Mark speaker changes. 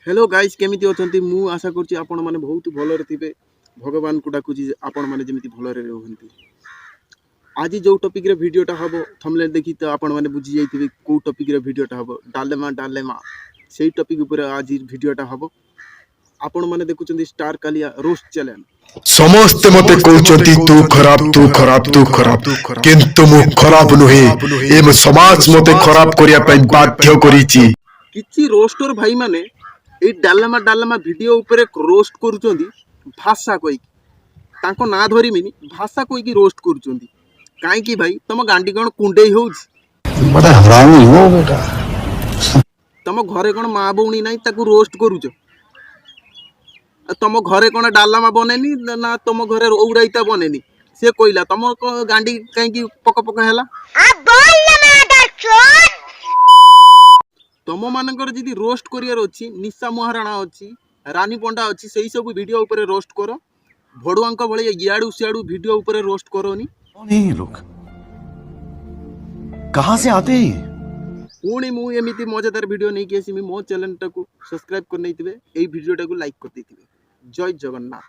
Speaker 1: Hello guys केमिति अछंती मु आशा करछि आपण माने बहुत भलरे थिबे। भगवान को डाकुछि आपण माने जेमिति भलरे रहंती। आज जो टॉपिक रे वीडियोटा हबो थंबनेल देखि त आपण माने बुझी जाइथिबे को टॉपिक रे वीडियोटा हबो। डालेमा सेही टॉपिक ऊपर आज वीडियोटा हबो। आपण माने देखुछंती स्टार कालिया रोस्ट चैलेंज।
Speaker 2: समस्त मते कहउचंती तू खराब किंतु मु खराब नुहे एम समाज मते खराब करिया पई बाध्य करिछि।
Speaker 1: किछि रोस्टर भाई माने ए डालमा वीडियो ऊपर रोस्ट करूचंदी भाषा कोई तांको ना धरिमिनी भाषा कोई की रोस्ट करूचंदी काई की भाई तम गांडी कोन कुंडेई होउछ
Speaker 3: बड़ा हरामी हो बेटा।
Speaker 1: तम घरे कोन मां बौणी नाही ताकू रोस्ट करूच। तम घरे कोन डालमा बनेनी ना तम घरे औराइता बनेनी से कोइला तम गांडी काई की पक हैला आ बोल ना मेरा चोर। तम मानकर जदि रोस्ट करियर अछि निशा महाराणा अछि रानी पंडा अछि सेही सब वीडियो ऊपर रोस्ट करो। भड़ुआंक भले याडू सियाडू वीडियो ऊपर रोस्ट करोनी।
Speaker 3: कौन है ये लोग, कहां से आते हैं?
Speaker 1: पुणी मु एमिति मजेदार वीडियो नहीं कि आसी मो चैनल टाकू सब्सक्राइब कर नैतिबे एई वीडियो टाकू लाइक कर देथिबे। जय जगन्नाथ।